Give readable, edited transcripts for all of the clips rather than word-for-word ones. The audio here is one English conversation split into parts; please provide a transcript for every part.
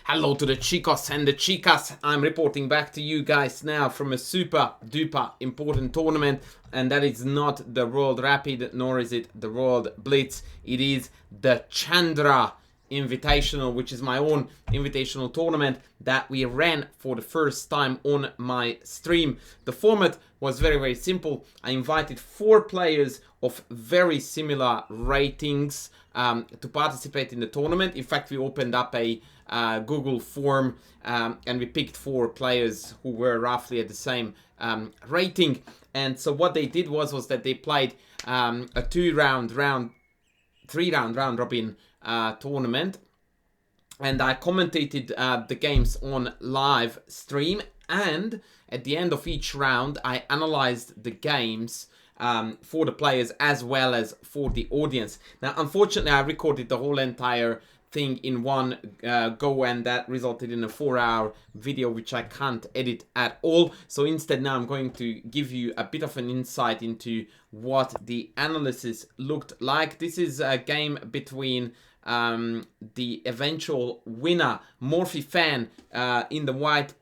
Hello to the chicos and the chicas. I'm reporting back to you guys now from a super duper important tournament, and that is not the World Rapid, nor is it the World Blitz. It is the ChanDDra Invitational, which is my own invitational tournament that we ran for the first time on my stream. The format was very simple. I invited 4 players of very similar ratings to participate in the tournament. In fact, we opened up a Google form and we picked 4 players who were roughly at the same rating. And so what they did was that they played a 3-round round robin tournament, and I commentated the games on live stream, and at the end of each round I analyzed the games for the players as well as for the audience. Now unfortunately I recorded the whole entire thing in one go, and that resulted in a 4-hour video which I can't edit at all. So instead now I'm going to give you a bit of an insight into what the analysis looked like. This is a game between the eventual winner, Morphy Fan, in the white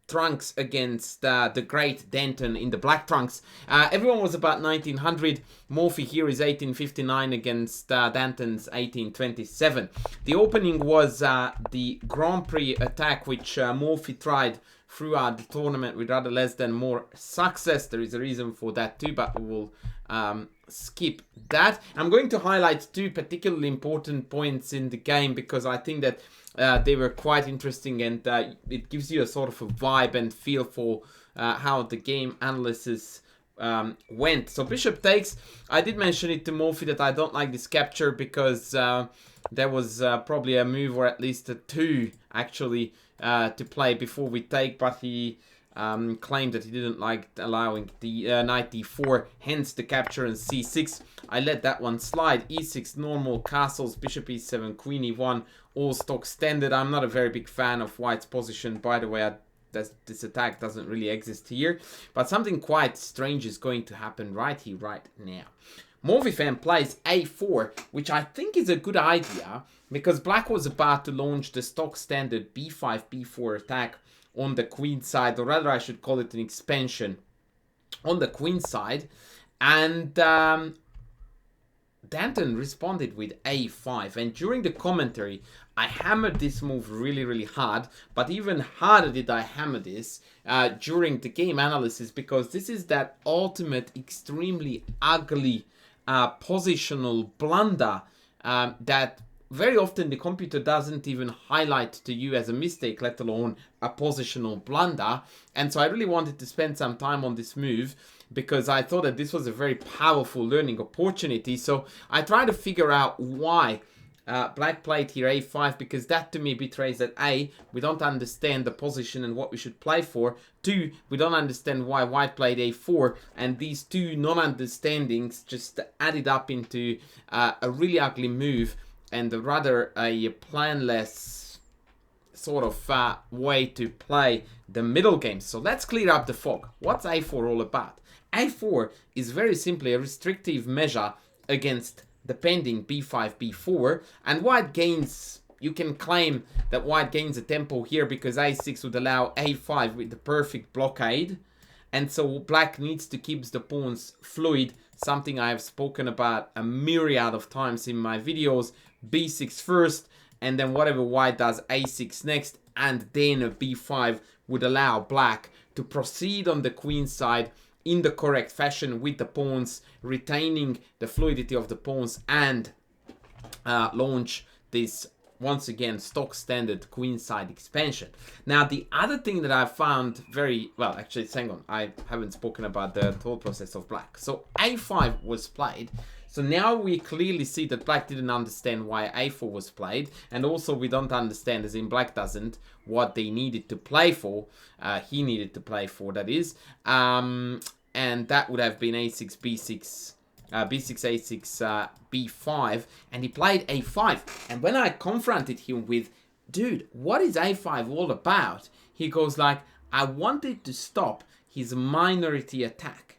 trunks against the great Denton in the black trunks. Everyone was about 1900. Morphy here is 1859 against Denton's 1827. The opening was the Grand Prix attack, which Morphy tried throughout the tournament with rather less than more success. There is a reason for that too, but we will skip that. I'm going to highlight 2 particularly important points in the game because I think that they were quite interesting, and it gives you a sort of a vibe and feel for how the game analysis went. So bishop takes. I did mention it to Morphy that I don't like this capture because there was probably a move, or at least 2 actually, to play before we take, but he claimed that he didn't like allowing the knight d4, hence the capture and c6. I let that one slide. e6, normal castles, bishop e7, queen e1, all stock standard. I'm not a very big fan of white's position, by the way. This attack doesn't really exist here, but something quite strange is going to happen right here, right now. Morphy Fan plays a4, which I think is a good idea because black was about to launch the stock standard b5, b4 attack on the queen side, or rather I should call it an expansion on the queen side, and Denton responded with a5, and during the commentary I hammered this move really hard, but even harder did I hammer this during the game analysis, because this is that ultimate extremely ugly positional blunder that very often the computer doesn't even highlight to you as a mistake, let alone a positional blunder. And so I really wanted to spend some time on this move because I thought that this was a very powerful learning opportunity. So I tried to figure out why black played here a5, because that to me betrays that A, we don't understand the position and what we should play for. 2, we don't understand why white played a4, and these 2 non-understandings just added up into a really ugly move and rather a planless sort of way to play the middle game. So let's clear up the fog. What's a4 all about? a4 is very simply a restrictive measure against the pending b5, b4, and white gains, you can claim that white gains a tempo here because a6 would allow a5 with the perfect blockade, and so black needs to keep the pawns fluid, something I have spoken about a myriad of times in my videos. b6 first, and then whatever white does, a6 next, and then a b5 would allow black to proceed on the queen side in the correct fashion with the pawns, retaining the fluidity of the pawns, and launch this, once again, stock standard queenside expansion. Now, the other thing that I found very, well, actually, hang on, I haven't spoken about the thought process of black. So a5 was played. So now we clearly see that black didn't understand why a4 was played, and also we don't understand, as in black doesn't, what they needed to play for. He needed to play for, that is. And that would have been a6, b6, b6, a6, b5, and he played a5. And when I confronted him with, dude, what is a5 all about? He goes like, I wanted to stop his minority attack.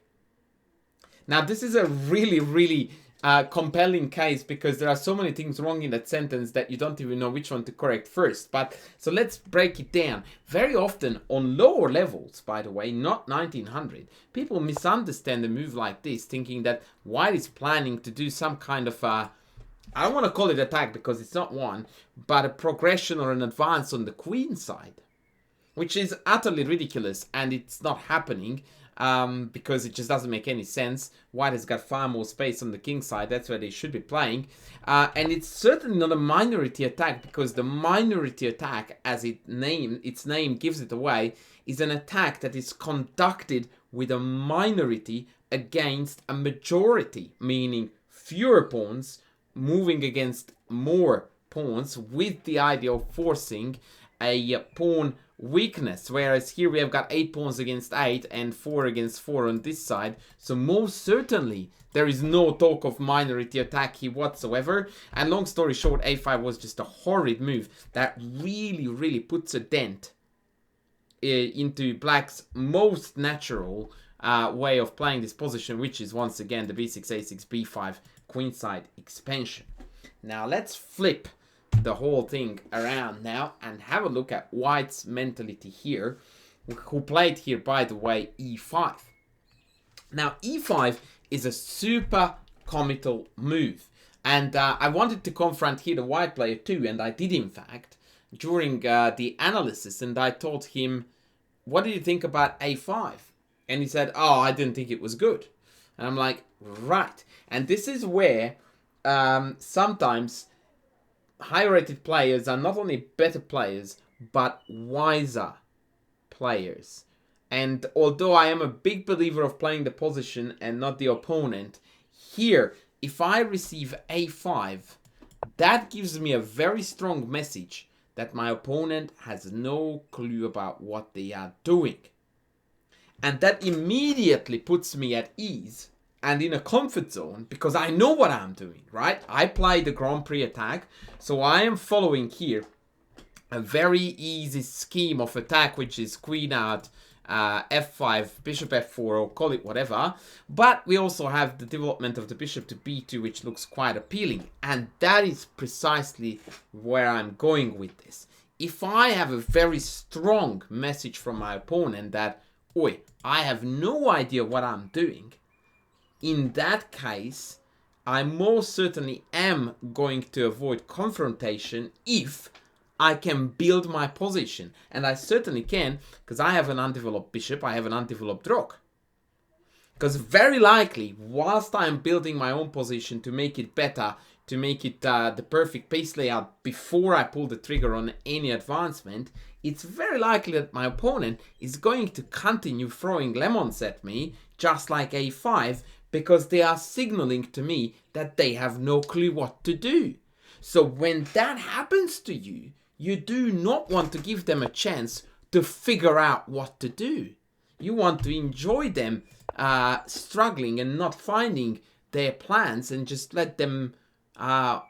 Now, this is a really compelling case, because there are so many things wrong in that sentence that you don't even know which one to correct first. But so let's break it down. Very often on lower levels, by the way, not 1900, people misunderstand a move like this, thinking that white is planning to do some kind of I don't want to call it attack because it's not one, but a progression or an advance on the queen side, which is utterly ridiculous, and it's not happening. Because it just doesn't make any sense. White has got far more space on the king side. That's where they should be playing. And it's certainly not a minority attack, because the minority attack, as its name gives it away, is an attack that is conducted with a minority against a majority, meaning fewer pawns moving against more pawns, with the idea of forcing a pawn weakness, whereas here we have got 8 pawns against 8 and 4 against 4 on this side. So most certainly there is no talk of minority attack here whatsoever. And long story short, a5 was just a horrid move that really puts a dent into black's most natural way of playing this position, which is once again the b6, a6, b5 queenside expansion. Now let's flip the whole thing around now and have a look at white's mentality here, who played here, by the way, e5. Now e5 is a super committal move, and I wanted to confront here the white player too, and I did in fact during the analysis, and I told him, what did you think about a5? And he said, oh, I didn't think it was good. And I'm like, right. And this is where sometimes higher rated players are not only better players, but wiser players. And although I am a big believer of playing the position and not the opponent, here, if I receive a5, that gives me a very strong message that my opponent has no clue about what they are doing. And that immediately puts me at ease and in a comfort zone, because I know what I'm doing, right? I play the Grand Prix attack, so I am following here a very easy scheme of attack, which is queen out, f5, bishop f4, or call it whatever. But we also have the development of the bishop to b2, which looks quite appealing. And that is precisely where I'm going with this. If I have a very strong message from my opponent that, oi, I have no idea what I'm doing, in that case, I most certainly am going to avoid confrontation if I can build my position. And I certainly can, because I have an undeveloped bishop, I have an undeveloped rook. Because very likely, whilst I'm building my own position to make it better, to make it the perfect piece layout before I pull the trigger on any advancement, it's very likely that my opponent is going to continue throwing lemons at me, just like a5, because they are signaling to me that they have no clue what to do. So when that happens to you, you do not want to give them a chance to figure out what to do. You want to enjoy them struggling and not finding their plans, and just let them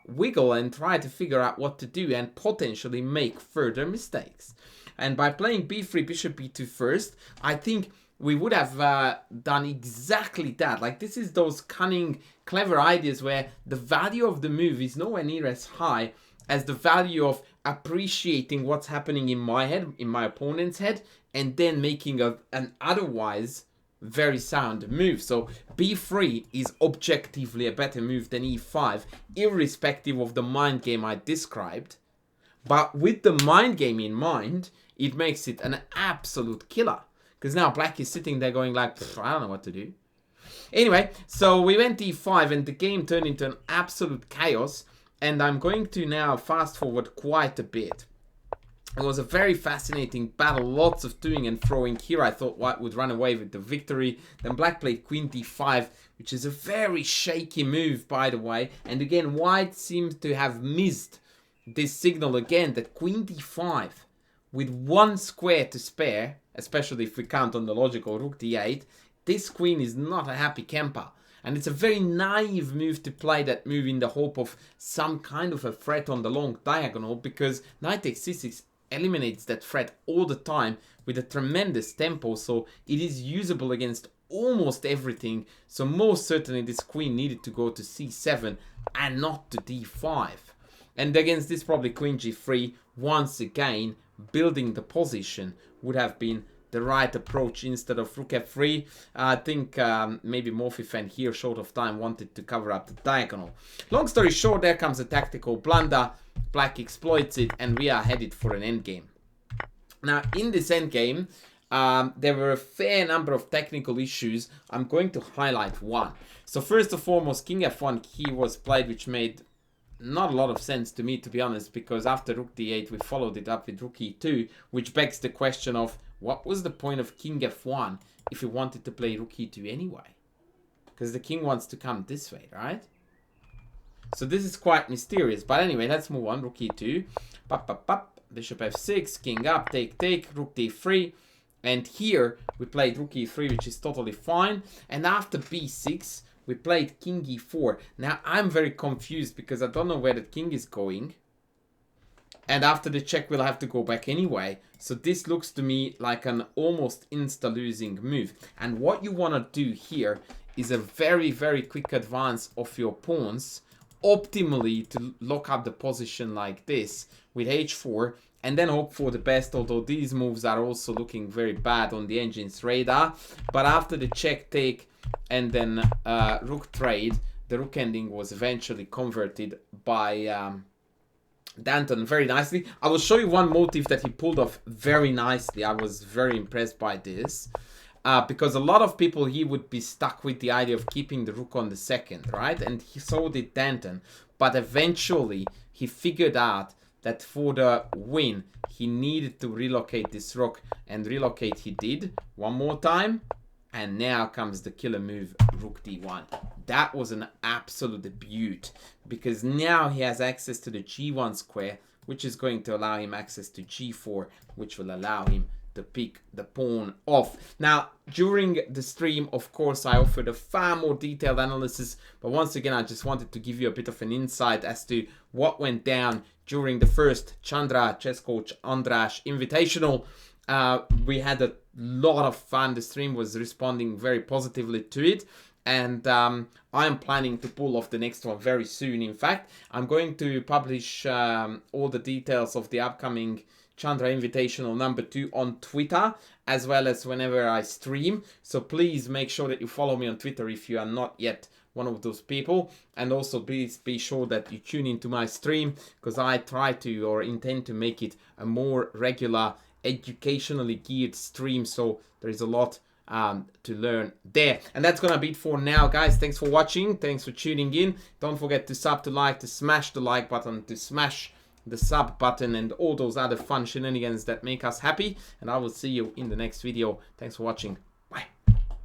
wiggle and try to figure out what to do and potentially make further mistakes. And by playing b3, bishop b2 first, I think we would have done exactly that. Like, this is those cunning, clever ideas where the value of the move is nowhere near as high as the value of appreciating what's happening in my head, in my opponent's head, and then making an otherwise very sound move. So b3 is objectively a better move than e5, irrespective of the mind game I described. But with the mind game in mind, it makes it an absolute killer. Because now black is sitting there going like, I don't know what to do. Anyway, so we went e5 and the game turned into an absolute chaos. And I'm going to now fast forward quite a bit. It was a very fascinating battle, lots of toing and throwing. Here I thought white would run away with the victory. Then black played queen d5, which is a very shaky move, by the way. And again, white seems to have missed this signal again, that queen d5 with one square to spare, especially if we count on the logical rook d8, this queen is not a happy camper. And it's a very naive move to play that move in the hope of some kind of a threat on the long diagonal, because knight takes c6 eliminates that threat all the time with a tremendous tempo, so it is usable against almost everything. So most certainly this queen needed to go to c7 and not to d5. And against this, probably queen g3, once again, building the position would have been the right approach instead of rook f3. I think maybe Morphy fan here, short of time, wanted to cover up the diagonal. Long story short, there comes a tactical blunder. Black exploits it, and we are headed for an endgame. Now, in this endgame, there were a fair number of technical issues. I'm going to highlight one. So first and foremost, king f1 key was played, which made not a lot of sense to me, to be honest, because after rook d8 we followed it up with rook e2, which begs the question of what was the point of king f1 if you wanted to play rook e2 anyway? Because the king wants to come this way, right? So this is quite mysterious. But anyway, let's move on. Rook e2, bishop f6, king up, take, rook d3. And here we played rook e3, which is totally fine. And after b6 we played king e4. Now, I'm very confused because I don't know where the king is going. And after the check, we'll have to go back anyway. So this looks to me like an almost insta-losing move. And what you want to do here is a very, very quick advance of your pawns, optimally to lock up the position like this with h4, and then hope for the best, although these moves are also looking very bad on the engine's radar. But after the check, take, and then rook trade, the rook ending was eventually converted by Danton very nicely. I will show you one motive that he pulled off very nicely. I was very impressed by this. Because a lot of people here would be stuck with the idea of keeping the rook on the second, right? And so did Danton. But eventually, he figured out that for the win, he needed to relocate this rook. And relocate he did. One more time. And now comes the killer move, rook d1. That was an absolute beaut, because now he has access to the g1 square, which is going to allow him access to g4, which will allow him to pick the pawn off. Now, during the stream, of course, I offered a far more detailed analysis, but once again, I just wanted to give you a bit of an insight as to what went down during the first Chandra Chess Coach Andrash Invitational. We had a lot of fun. The stream was responding very positively to it, and I'm planning to pull off the next one very soon. In fact, I'm going to publish all the details of the upcoming Chandra Invitational number 2 on Twitter, as well as whenever I stream. So please make sure that you follow me on Twitter if you are not yet one of those people, and also please be sure that you tune into my stream, because I try to, or intend to, make it a more regular, educationally geared stream, so there is a lot to learn there. And that's gonna be it for now, guys. Thanks for watching, thanks for tuning in. Don't forget to sub, to like, to smash the like button, to smash the sub button, and all those other fun shenanigans that make us happy. And I will see you in the next video. Thanks for watching.